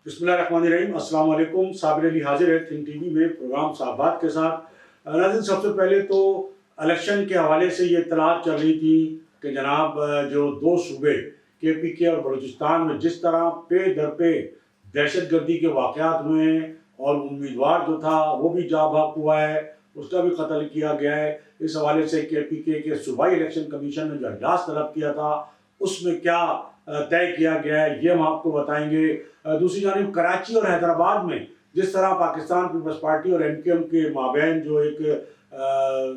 بسم اللہ الرحمن الرحیم۔ السلام علیکم۔ صابر علی حاضر ہے تھنک ٹی وی میں پروگرام صحابات کے ساتھ۔ ناظرین، سب سے پہلے تو الیکشن کے حوالے سے یہ اطلاعات چل رہی تھی کہ جناب جو دو صوبے کے پی کے اور بلوچستان میں جس طرح پہ در پہ دہشت گردی کے واقعات ہوئے ہیں اور امیدوار جو تھا وہ بھی جاں بحق ہوا ہے، اس کا بھی قتل کیا گیا ہے، اس حوالے سے کے پی کے صوبائی الیکشن کمیشن نے جو اجلاس طلب کیا تھا اس میں کیا طے کیا گیا ہے یہ ہم آپ کو بتائیں گے۔ دوسری جانب کراچی اور حیدرآباد میں جس طرح پاکستان پیپلز پارٹی اور ایم کیو ایم کے مابین جو ایک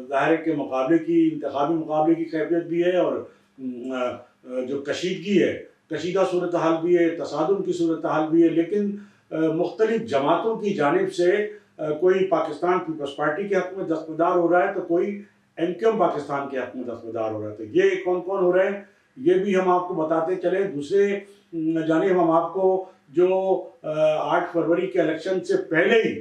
ظاہر کے مقابلے کی انتخابی مقابلے کی کیفیت بھی ہے اور جو کشیدگی ہے، کشیدہ صورتحال بھی ہے، تصادم کی صورتحال بھی ہے، لیکن مختلف جماعتوں کی جانب سے کوئی پاکستان پیپلز پارٹی کے حق میں دستبردار ہو رہا ہے تو کوئی ایم کیو ایم پاکستان کے حق میں دستبردار ہو رہا ہے۔ تو یہ کون کون ہو رہے ہیں یہ بھی ہم آپ کو بتاتے چلیں۔ دوسرے جانب ہم آپ کو جو 8 فروری کے الیکشن سے پہلے ہی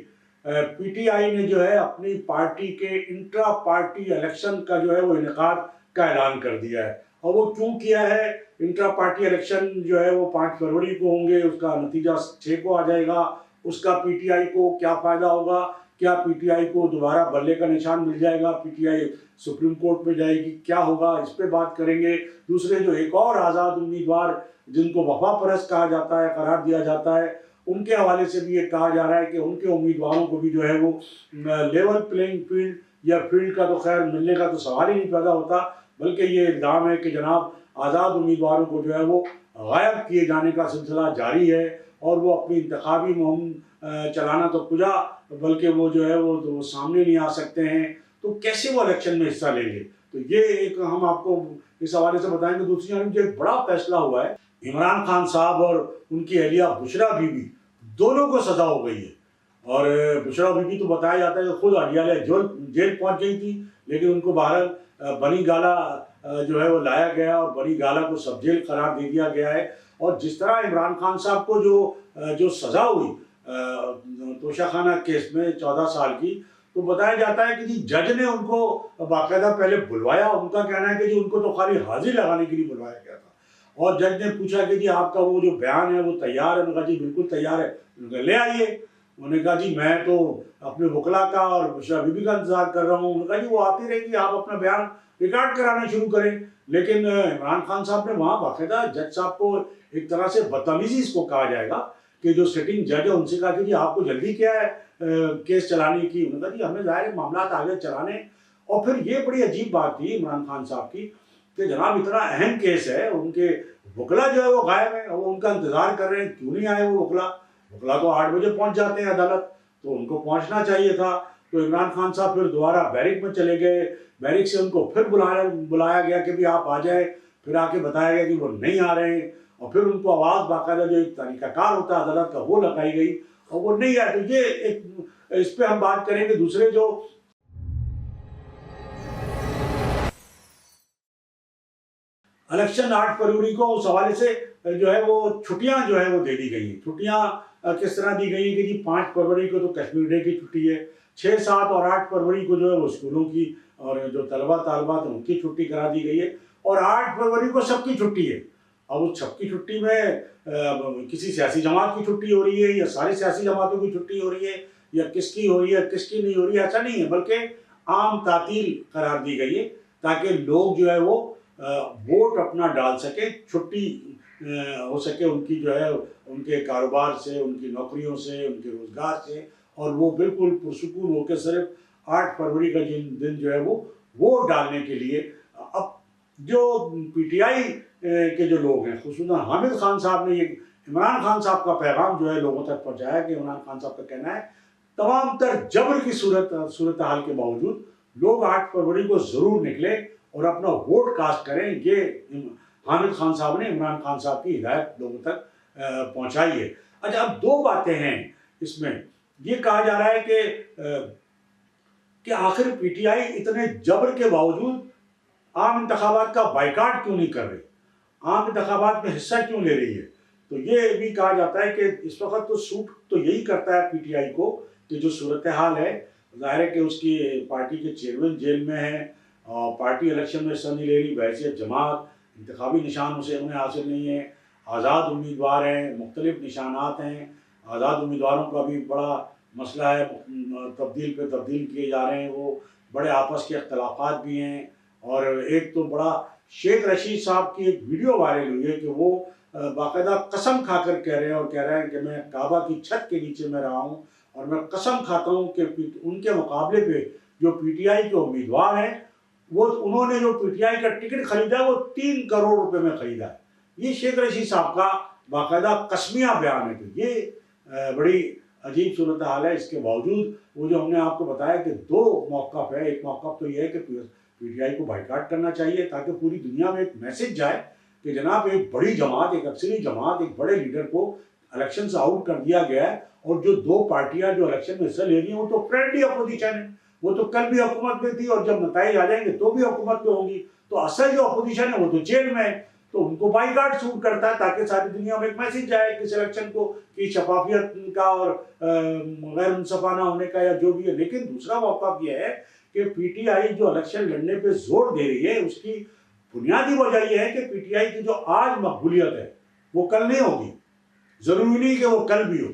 پی ٹی آئی نے جو ہے اپنی پارٹی کے انٹرا پارٹی الیکشن کا جو ہے وہ انعقاد کا اعلان کر دیا ہے، اور وہ کیوں کیا ہے؟ انٹرا پارٹی الیکشن جو ہے وہ 5 فروری کو ہوں گے، اس کا نتیجہ 6 کو آ جائے گا۔ اس کا پی ٹی آئی کو کیا فائدہ ہوگا؟ کیا پی ٹی آئی کو دوبارہ بلے کا نشان مل جائے گا؟ P T I Supreme Court میں جائے گی؟ کیا ہوگا؟ اس پہ بات کریں گے۔ دوسرے جو ایک اور آزاد امیدوار جن کو وفا پرست کہا جاتا ہے، قرار دیا جاتا ہے، ان کے حوالے سے بھی یہ کہا جا رہا ہے کہ ان کے امیدواروں کو بھی جو ہے وہ لیول پلینگ فیلڈ یا فیلڈ کا تو خیر ملنے کا تو سوال ہی نہیں پیدا ہوتا، بلکہ یہ الزام ہے کہ جناب آزاد امیدواروں کو جو ہے وہ غائب کیے جانے کا سلسلہ جاری ہے، اور وہ اپنی انتخابی مہم چلانا تو کجا بلکہ وہ جو ہے وہ سامنے نہیں آ سکتے ہیں، تو کیسے وہ الیکشن میں حصہ لیں گے؟ تو یہ ایک ہم آپ کو اس حوالے سے بتائیں گے۔ دوسری جانب جو ایک بڑا فیصلہ ہوا ہے، عمران خان صاحب اور ان کی اہلیہ بشریٰ بی بی دونوں کو سزا ہو گئی ہے، اور بشریٰ بی بی تو بتایا جاتا ہے کہ خود اڈیالہ جیل پہنچ گئی تھی، لیکن ان کو بہرحال بنی گالہ جو ہے وہ لایا گیا اور بنی گالہ کو سب جیل قرار دے دیا گیا ہے۔ اور جس طرح عمران خان صاحب کو جو سزا ہوئی توشہ خانہ کیس میں 14 سال کی، تو بتایا جاتا ہے کہ جی جج نے ان کو باقاعدہ پہلے بلوایا، ان کا کہنا ہے کہ جی ان کو تو خالی حاضری لگانے کے لیے بلوایا گیا تھا، اور جج نے پوچھا کہ جی آپ کا وہ جو بیان ہے وہ تیار ہے؟ انہوں نے کہا جی بالکل تیار ہے۔ انہوں نے کہا لے آئیے۔ انہوں نے کہا جی میں تو اپنے وکلا کا اور بشریٰ بی بی کا انتظار کر رہا ہوں۔ انہوں نے کہا جی وہ آتی رہے گی، آپ اپنا بیان ریکارڈ کرانا شروع کریں۔ لیکن عمران خان صاحب نے وہاں باقاعدہ جج صاحب کو ایک طرح سے بدتمیزی اس کو کہا جائے گا کہ جو سٹنگ جج ہے ان سے کہا کہ جی آپ کو جلدی کیا ہے کیس چلانے کی؟ انہوں نے کہا جی ہمیں ظاہر معاملات آگے چلانے۔ اور پھر یہ بڑی عجیب بات تھی عمران خان صاحب کی کہ جناب اتنا اہم کیس ہے، ان کے وکلا جو ہے وہ غائب ہیں، وہ ان کا انتظار کر رہے ہیں، کیوں نہیں آئے وہ وکلا تو 8 بجے پہنچ جاتے ہیں عدالت، تو ان کو پہنچنا چاہیے تھا۔ تو عمران خان صاحب پھر دوبارہ بیرک میں چلے گئے، بیرک سے ان کو پھر بلایا گیا کہ بھی آپ آ جائیں، پھر آ کے بتایا گیا کہ وہ نہیں آ رہے ہیں، اور پھر ان کو آواز باقاعدہ جو ایک طریقہ کار ہوتا ہے عدالت کا وہ لگائی گئی اور وہ نہیں آئے۔ تو یہ ایک اس پہ ہم بات کریں گے۔ دوسرے جو الیکشن 8 فروری کو اس حوالے سے جو ہے وہ چھٹیاں جو ہے وہ دے دی گئی ہیں۔ چھٹیاں کس طرح دی گئی ہیں کہ جی 5 فروری کو تو کشمیر ڈے کی چھٹی ہے، 6، 7 اور 8 فروری کو جو ہے وہ اسکولوں کی اور جو طلبہ طالبات ہیں ان کی چھٹی کرا دی گئی ہے، اور 8 فروری کو سب کی چھٹی ہے۔ اب اس سب کی چھٹی میں کسی سیاسی جماعت کی چھٹی ہو رہی ہے یا ساری سیاسی جماعتوں کی چھٹی ہو رہی ہے یا کس کی ہو رہی ہے کس کی نہیں ہو رہی ہے، ایسا نہیں ہے، بلکہ عام تعطیل قرار دی گئی ہے تاکہ لوگ جو ہے وہ ووٹ اپنا ڈال سکیں، چھٹی ہو سکے ان کی جو ہے ان کے کاروبار سے، ان کی نوکریوں سے، ان کے روزگار سے، اور وہ بالکل پرسکون ہو کے صرف 8 فروری کا دن جو ہے وہ ووٹ ڈالنے کے لیے۔ اب جو پی ٹی آئی کے جو لوگ ہیں، خصوصاً حامد خان صاحب نے یہ عمران خان صاحب کا پیغام جو ہے لوگوں تک پہنچایا کہ عمران خان صاحب کا کہنا ہے تمام تر جبر کی صورتحال کے باوجود لوگ 8 فروری کو ضرور نکلیں اور اپنا ووٹ کاسٹ کریں۔ یہ حامد خان صاحب نے عمران خان صاحب کی ہدایت لوگوں تک پہنچائی ہے۔ اچھا، اب 2 باتیں ہیں اس میں۔ یہ کہا جا رہا ہے کہ آخر پی ٹی آئی اتنے جبر کے باوجود عام انتخابات کا بائیکاٹ کیوں نہیں کر رہی، عام انتخابات میں حصہ کیوں لے رہی ہے؟ تو یہ بھی کہا جاتا ہے کہ اس وقت تو سوٹ تو یہی کرتا ہے پی ٹی آئی کو کہ جو صورتحال ہے، ظاہر ہے کہ اس کی پارٹی کے چیئرمین جیل میں ہیں اور پارٹی الیکشن میں حصہ نہیں لے رہی بحیثیت جماعت، انتخابی نشان اسے انہیں حاصل نہیں ہے، آزاد امیدوار ہیں، مختلف نشانات ہیں، آزاد امیدواروں کا بھی بڑا مسئلہ ہے، تبدیل پہ تبدیل کیے جا رہے ہیں، وہ بڑے آپس کے اختلافات بھی ہیں۔ اور ایک تو بڑا شیخ رشید صاحب کی ایک ویڈیو وائرل ہوئی ہے کہ وہ باقاعدہ قسم کھا کر کہہ رہے ہیں کہ میں کعبہ کی چھت کے نیچے میں رہا ہوں اور میں قسم کھاتا ہوں کہ ان کے مقابلے پہ جو پی ٹی آئی کے امیدوار ہیں، وہ انہوں نے جو پی ٹی آئی کا ٹکٹ خریدا ہے وہ 3 کروڑ روپے میں خریدا ہے۔ یہ شیخ رشید صاحب کا باقاعدہ قسمیہ بیان ہے۔ کہ یہ بڑی عجیب صورتحال ہے۔ اس کے باوجود وہ جو ہم نے آپ کو بتایا کہ 2 موقف ہے، ایک موقف تو یہ ہے کہ پی ٹی آئی کو بائیکاٹ کرنا چاہیے تاکہ پوری دنیا میں ایک میسج جائے کہ جناب ایک بڑی جماعت، ایک اکثری جماعت، ایک بڑے لیڈر کو الیکشن سے آؤٹ کر دیا گیا ہے، اور جو 2 پارٹیاں جو الیکشن میں حصہ لے رہی ہیں وہ تو فرینڈلی اپوزیشن ہے، وہ تو کل بھی حکومت میں تھی اور جب نتائج آ جائیں گے تو بھی حکومت میں ہوں گی، تو اصل جو اپوزیشن ہے وہ تو جیل میں ہے، تو ان کو بائیکاٹ سوٹ کرتا ہے تاکہ ساری دنیا میں ایک میسج جائے کہ اس الیکشن کو کی شفافیت کا اور غیر منصفانہ ہونے کا یا جو بھی ہے۔ لیکن دوسرا موقف یہ ہے کہ پی ٹی آئی جو الیکشن لڑنے پہ زور دے رہی ہے، اس کی بنیادی وجہ یہ ہے کہ پی ٹی آئی کی جو آج مقبولیت ہے وہ کل نہیں ہوگی، ضروری نہیں کہ وہ کل بھی ہو۔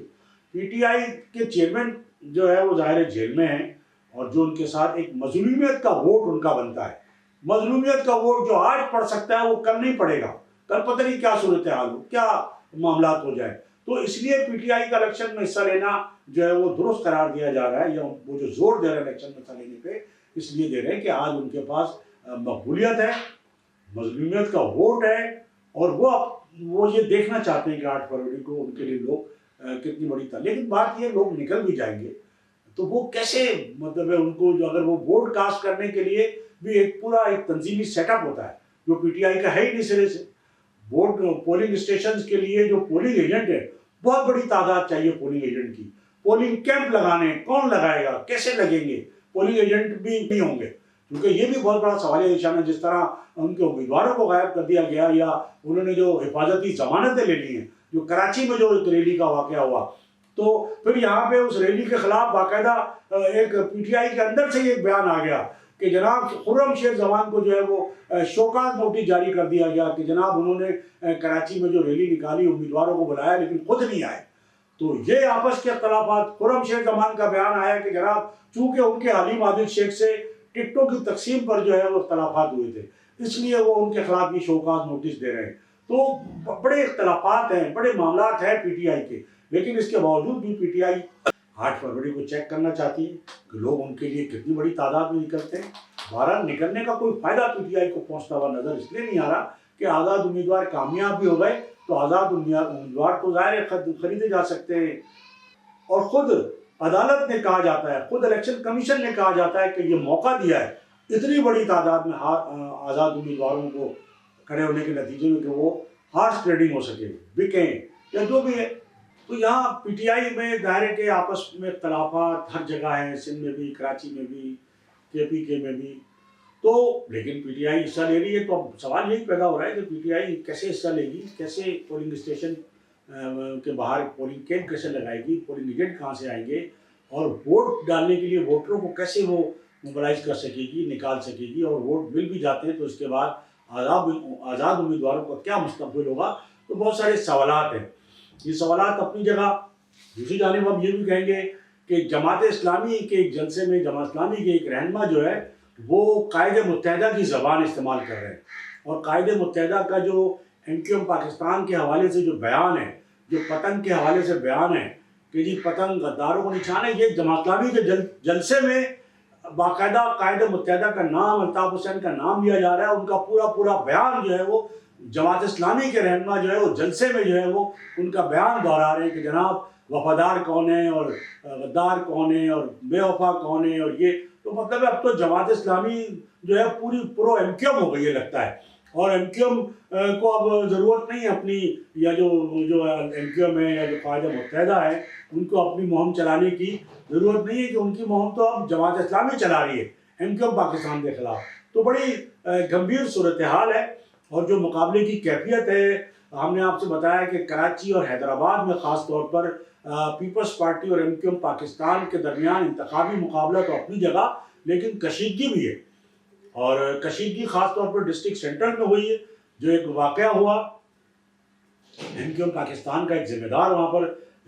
پی ٹی آئی کے چیئرمین جو ہے وہ ظاہر جیل میں ہیں، اور جو ان کے ساتھ ایک مظلومیت کا ووٹ ان کا بنتا ہے، مظلومیت کا ووٹ جو آج پڑ سکتا ہے وہ کل نہیں پڑے گا، کل پتہ نہیں کیا صورتحال ہو، کیا معاملات ہو جائے۔ تو اس لیے پی ٹی آئی کا الیکشن میں حصہ لینا جو ہے وہ درست قرار دیا جا رہا ہے، یا وہ جو زور دے رہے ہیں الیکشن میں حصہ لینے پہ، اس لیے دے رہے ہیں کہ آج ان کے پاس مقبولیت ہے، مظلومیت کا ووٹ ہے، اور وہ یہ دیکھنا چاہتے ہیں کہ 8 فروری کو ان کے لیے لوگ کتنی بڑی تھا۔ لیکن بات یہ لوگ نکل بھی جائیں گے تو وہ کیسے، مطلب ہے ان کو جو اگر وہ ووٹ کاسٹ کرنے کے لیے بھی ایک پورا ایک تنظیمی سیٹ اپ ہوتا ہے جو پی ٹی آئی کا ہے ہی نہیں سرے سے۔ ووٹ پولنگ اسٹیشنز کے لیے جو پولنگ ایجنٹ ہے، بہت بڑی تعداد چاہیے پولنگ ایجنٹ کی، پولنگ کیمپ لگانے، کون لگائے گا، کیسے لگیں گے، پولنگ ایجنٹ بھی نہیں ہوں گے، کیونکہ یہ بھی بہت بڑا سوالیہ نشان ہے۔ جس طرح ان کے امیدواروں کو غائب کر دیا گیا، یا انہوں نے جو حفاظتی ضمانتیں لے لی ہیں، جو کراچی میں جو ایک ریلی کا واقعہ ہوا، تو پھر یہاں پہ اس ریلی کے خلاف باقاعدہ ایک پی ٹی آئی کے اندر سے ایک بیان آ گیا کہ جناب خرم شیر زمان کو جو ہے وہ شوکاز نوٹس جاری کر دیا گیا کہ جناب انہوں نے کراچی میں جو ریلی نکالی امیدواروں کو بلایا لیکن خود نہیں آئے۔ تو یہ آپس کے اختلافات، خرم شیر زمان کا بیان آیا کہ جناب چونکہ ان کے حلیم عادل شیخ سے ٹکٹوں کی تقسیم پر جو ہے وہ اختلافات ہوئے تھے، اس لیے وہ ان کے خلاف یہ شوکاز نوٹس دے رہے ہیں۔ تو بڑے اختلافات ہیں، بڑے معاملات ہیں پی ٹی آئی کے، لیکن اس کے باوجود بھی پی ٹی آئی 8 فروری کو چیک کرنا چاہتی ہے کہ لوگ ان کے لیے کتنی بڑی تعداد میں نکلتے ہیں۔ بہرحال نکلنے کا کوئی فائدہ پی ٹی آئی کو پہنچتا ہوا نظر اس لیے نہیں آ رہا کہ آزاد امیدوار کامیاب بھی ہو گئے تو آزاد امیدوار تو ظاہر خریدے جا سکتے ہیں، اور خود عدالت نے کہا جاتا ہے، خود الیکشن کمیشن نے کہا جاتا ہے کہ یہ موقع دیا ہے اتنی بڑی تعداد میں آزاد امیدواروں کو کھڑے ہونے کے نتیجے میں کہ وہ ہارس ٹریڈنگ ہو سکے، بکیں یا جو بھی ہے۔ تو یہاں پی ٹی آئی میں ظاہر کے آپس میں اختلافات ہر جگہ ہیں، سندھ میں بھی، کراچی میں بھی، کے پی کے میں بھی، تو لیکن پی ٹی آئی حصہ لے رہی ہے۔ تو اب سوال یہی پیدا ہو رہا ہے کہ پی ٹی آئی کیسے حصہ لے گی، کیسے پولنگ اسٹیشن کے باہر پولنگ کیمپ کیسے لگائے گی، پولنگ ایجنٹ کہاں سے آئیں گے، اور ووٹ ڈالنے کے لیے ووٹروں کو کیسے وہ موبلائز کر سکے گی، نکال سکے گی، اور ووٹ مل بھی جاتے ہیں تو اس کے بعد آزاد امیدواروں کا کیا مستقبل ہوگا۔ تو بہت سارے سوالات ہیں، یہ سوالات اپنی جگہ۔ دوسری جانب ہم یہ بھی کہیں گے کہ جماعت اسلامی کے ایک جلسے میں جماعت اسلامی کے ایک رہنما جو ہے وہ قائد متحدہ کی زبان استعمال کر رہے ہیں، اور قائد متحدہ کا جو ایم کیو ایم پاکستان کے حوالے سے جو بیان ہے، جو پتنگ کے حوالے سے بیان ہے کہ جی پتنگ غداروں کو نشان ہے، یہ جماعت اسلامی کے جلسے میں باقاعدہ قائد متحدہ کا نام، الطاف حسین کا نام لیا جا رہا ہے، ان کا پورا بیان جو ہے وہ جماعت اسلامی کے رہنما جو ہے وہ جلسے میں جو ہے وہ ان کا بیان دہرا رہے ہیں کہ جناب وفادار کون ہے اور غدار کون ہے اور بے وفا کون ہے، اور یہ تو مطلب ہے اب تو جماعت اسلامی جو ہے پوری پرو ایم کیو ایم ہو گئی ہے لگتا ہے، اور ایم کیو ایم کو اب ضرورت نہیں ہے اپنی، یا جو ایم کیو ایم ہے یا جو قائد متحدہ ہے ان کو اپنی مہم چلانے کی ضرورت نہیں ہے، کہ ان کی مہم تو اب جماعت اسلامی چلا رہی ہے ایم کیو ایم پاکستان کے خلاف۔ تو بڑی گمبھیر صورتحال ہے، اور جو مقابلے کی کیفیت ہے، ہم نے آپ سے بتایا کہ کراچی اور حیدرآباد میں خاص طور پر پیپلز پارٹی اور ایم کیو ایم پاکستان کے درمیان انتخابی مقابلہ تو اپنی جگہ، لیکن کشیدگی بھی ہے، اور کشیدگی خاص طور پر ڈسٹرکٹ سینٹر میں ہوئی ہے۔ جو ایک واقعہ ہوا، ایم کیو ایم پاکستان کا ایک ذمہ دار وہاں پر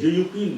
JUP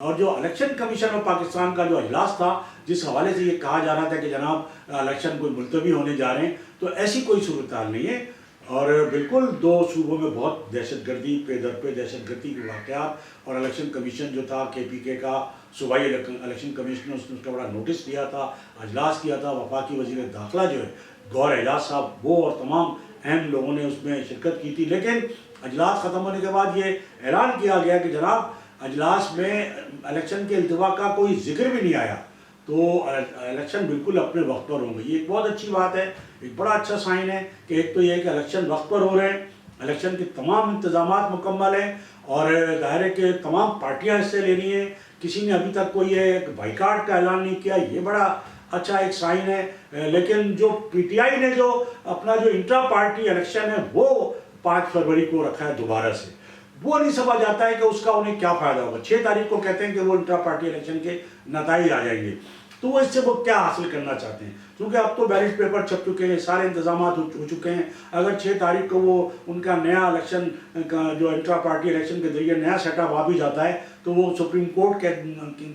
اور جو الیکشن کمیشن آف پاکستان کا جو اجلاس تھا جس حوالے سے یہ کہا جا رہا تھا کہ جناب الیکشن کوئی ملتوی ہونے جا رہے ہیں، تو ایسی کوئی صورتحال نہیں ہے، اور بالکل دو صوبوں میں بہت دہشت گردی پہ در پہ دہشت گردی کے واقعات، اور الیکشن کمیشن جو تھا کے پی کے کا صوبائی الیکشن کمیشن اس نے اس کا بڑا نوٹس لیا تھا، اجلاس کیا تھا، وفاقی وزیر داخلہ جو ہے گور اعجاز صاحب وہ اور تمام اہم لوگوں نے اس میں شرکت کی تھی، لیکن اجلاس ختم ہونے کے بعد یہ اعلان کیا گیا کہ جناب اجلاس میں الیکشن کے التوا کا کوئی ذکر بھی نہیں آیا، تو الیکشن بالکل اپنے وقت پر ہوں گے۔ یہ ایک بہت اچھی بات ہے، ایک بڑا اچھا سائن ہے کہ ایک تو یہ ہے کہ الیکشن وقت پر ہو رہے ہیں، الیکشن کے تمام انتظامات مکمل ہیں، اور ظاہر ہے کہ تمام پارٹیاں حصے لینی ہیں، کسی نے ابھی تک کوئی ایک بائیکاٹ کا اعلان نہیں کیا، یہ بڑا اچھا ایک سائن ہے۔ لیکن جو پی ٹی آئی نے جو اپنا جو انٹرا پارٹی الیکشن ہے وہ 5 فروری کو رکھا ہے دوبارہ سے، وہ نہیں سمجھ آتا ہے کہ اس کا انہیں کیا فائدہ ہوگا۔ 6 تاریخ کو کہتے ہیں کہ وہ انٹرا پارٹی الیکشن کے نتائج آ جائیں گے، تو وہ اس سے وہ کیا حاصل کرنا چاہتے ہیں، کیونکہ اب تو بیلٹ پیپر چھپ چکے ہیں، سارے انتظامات ہو چکے ہیں۔ اگر 6 تاریخ کو وہ ان کا نیا الیکشن کا جو انٹرا پارٹی الیکشن کے ذریعے نیا سیٹ اپ آ بھی جاتا ہے، تو وہ سپریم کورٹ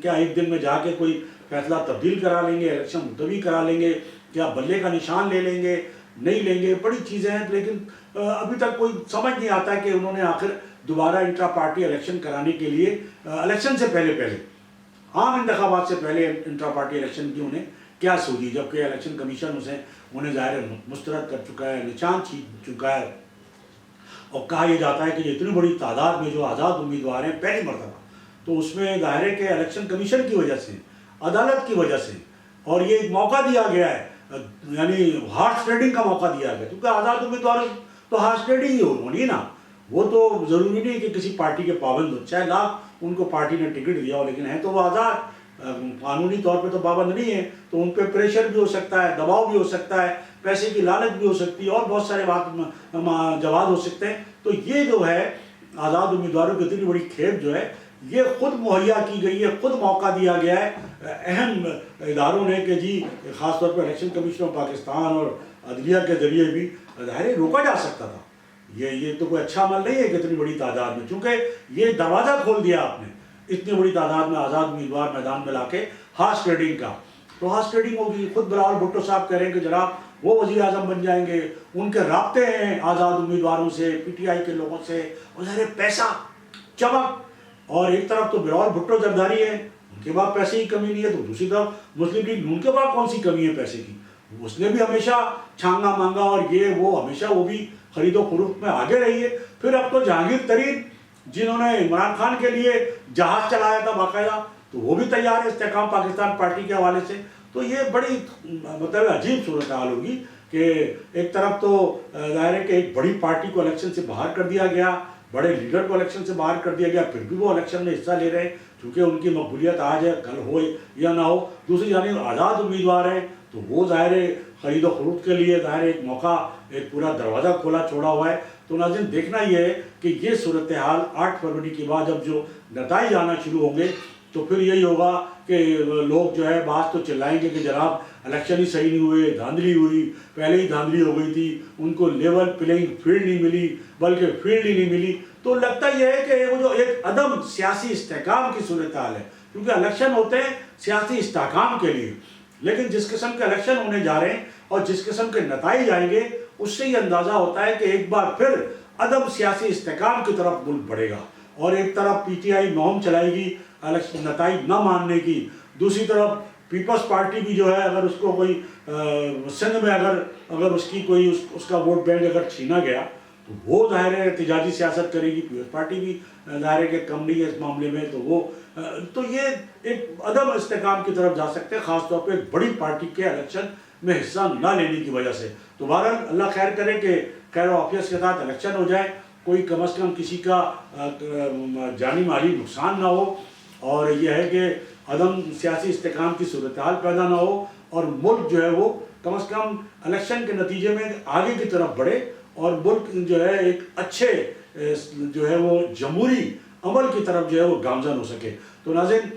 کیا ایک دن میں جا کے کوئی فیصلہ تبدیل کرا لیں گے، الیکشن ملتوی کرا لیں گے، کیا بلے کا نشان لے لیں گے، نہیں لیں گے، بڑی چیزیں ہیں، لیکن ابھی تک کوئی سمجھ نہیں آتا کہ انہوں نے آخر دوبارہ انٹرا پارٹی الیکشن کرانے کے لیے الیکشن سے پہلے عام انتخابات سے پہلے انٹرا پارٹی الیکشن کی انہیں کیا سوچی، جبکہ الیکشن کمیشن انہیں ظاہر مسترد کر چکا ہے، نشان چھین چکا ہے، اور کہا یہ جاتا ہے کہ اتنی بڑی تعداد میں جو آزاد امیدوار ہیں پہلی مرتبہ، تو اس میں ظاہر ہے کہ الیکشن کمیشن کی وجہ سے، عدالت کی وجہ سے، اور یہ ایک موقع دیا گیا ہے، یعنی ہارس ٹریڈنگ کا موقع دیا گیا، کیونکہ آزاد امیدوار تو ہارس ٹریڈنگ ہی ہونی نا، وہ تو ضروری نہیں کہ کسی پارٹی کے پابند ہو، چاہے لاکھ ان کو پارٹی نے ٹکٹ دیا ہو، لیکن ہے تو وہ آزاد، قانونی طور پہ تو پابند نہیں ہے، تو ان پہ پریشر بھی ہو سکتا ہے، دباؤ بھی ہو سکتا ہے، پیسے کی لالچ بھی ہو سکتی ہے، اور بہت سارے جواز ہو سکتے ہیں۔ تو یہ جو ہے آزاد امیدواروں کی اتنی بڑی کھیپ جو ہے یہ خود مہیا کی گئی ہے، خود موقع دیا گیا ہے اہم اداروں نے کہ جی خاص طور پہ الیکشن کمیشن آف پاکستان اور عدلیہ کے ذریعے بھی ظاہر روکا جا سکتا تھا۔ یہ تو کوئی اچھا عمل نہیں ہے کہ اتنی بڑی تعداد میں، چونکہ یہ دروازہ کھول دیا آپ نے اتنی بڑی تعداد میں آزاد امیدوار میدان میں لا کے ہارس ٹریڈنگ کا، تو ہارس ٹریڈنگ ہوگی۔ خود بلاول بھٹو صاحب کہہ رہے ہیں کہ جناب وہ وزیر اعظم بن جائیں گے، ان کے رابطے ہیں آزاد امیدواروں سے، پی ٹی آئی کے لوگوں سے، اور ظاہر پیسہ چمک، اور ایک طرف تو بلاول بھٹو زرداری ہے، ان کے پاس پیسے کی کمی نہیں ہے، تو دوسری طرف مسلم لیگ ان کے پاس کون سی کمی ہے پیسے کی، اس نے بھی ہمیشہ چھانگا مانگا، اور یہ وہ ہمیشہ وہ بھی خرید و فروخت میں آگے رہی ہے۔ پھر اب تو جہانگیر ترین جنہوں نے عمران خان کے لیے جہاز چلایا تھا باقاعدہ، تو وہ بھی تیار ہے استحکام پاکستان پارٹی کے حوالے سے۔ تو یہ بڑی مطلب عجیب صورتحال ہوگی کہ ایک طرف تو ظاہر ہے کہ ایک بڑی پارٹی کو الیکشن سے باہر کر دیا گیا، بڑے لیڈر کو الیکشن سے باہر کر دیا گیا، پھر بھی وہ الیکشن میں حصہ لے رہے ہیں، چونکہ ان کی مقبولیت آج ہے، کل ہو یا نہ ہو۔ دوسری جانب آزاد امیدوار ہیں، تو وہ ظاہر ہے خرید و فروخت کے لیے ظاہر ایک موقع، ایک پورا دروازہ کھولا چھوڑا ہوا ہے۔ تو ناظرین دیکھنا یہ ہے کہ یہ صورتحال 8 فروری کے بعد جب جو نتائج آنا شروع ہوں گے تو پھر یہی ہوگا کہ لوگ جو ہے بعض تو چلائیں گے کہ جناب الیکشن ہی صحیح نہیں ہوئے، دھاندلی ہوئی، پہلے ہی دھاندلی ہو گئی تھی، ان کو لیول پلینگ فیلڈ نہیں ملی، بلکہ فیلڈ ہی نہیں ملی۔ تو لگتا یہ ہے کہ وہ جو ایک عدم سیاسی استحکام کی صورتحال ہے، کیونکہ الیکشن ہوتے ہیں سیاسی استحکام کے لیے، لیکن جس قسم کے الیکشن ہونے جا رہے ہیں اور جس قسم کے نتائج آئیں گے اس سے یہ اندازہ ہوتا ہے کہ ایک بار پھر عدم سیاسی استحکام کی طرف ملک بڑھے گا، اور ایک طرف پی ٹی آئی مہم چلائے گی الیکشن نتائج نہ ماننے کی، دوسری طرف پیپلز پارٹی بھی جو ہے اگر اس کو کوئی سندھ میں اگر اس کی کوئی اس کا ووٹ بینک اگر چھینا گیا تو وہ ظاہر ہے احتجاجی سیاست کرے گی، پیپلز پارٹی بھی ظاہر ہے کہ کم نہیں ہے اس معاملے میں، تو یہ ایک عدم استحکام کی طرف جا سکتے ہیں، خاص طور پہ ایک بڑی پارٹی کے الیکشن میں حصہ نہ لینے کی وجہ سے۔ تو بہرحال اللہ خیر کرے کہ خیر و عافیت کے ساتھ الیکشن ہو جائے، کوئی کم از کم کسی کا جانی مالی نقصان نہ ہو، اور یہ ہے کہ عدم سیاسی استحکام کی صورتحال پیدا نہ ہو، اور ملک جو ہے وہ کم از کم الیکشن کے نتیجے میں آگے کی طرف بڑھے، اور ملک جو ہے ایک اچھے جو ہے وہ جمہوری عمل کی طرف جو ہے وہ گامزن ہو سکے۔ تو ناظرین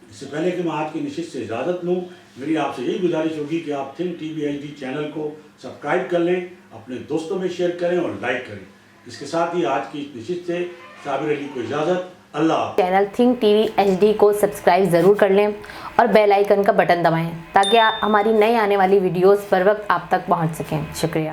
اس سے پہلے کہ میں آج کی نشست سے اجازت لوں، میری آپ سے یہی گزارش ہوگی کہ آپ تھنک ٹی وی ایچ ڈی چینل کو سبسکرائب کر لیں، اپنے دوستوں میں شیئر کریں اور لائک کریں۔ اس کے ساتھ ہی آج کی اس نشست سے صابر علی کو اجازت. اللہ. Channel think T V HD کو سبسکرائب ضرور کر لیں اور بیل آئیکن کا بٹن دبائیں تاکہ ہماری نئی آنے والی ویڈیوز پر وقت آپ تک پہنچ سکیں. شکریہ.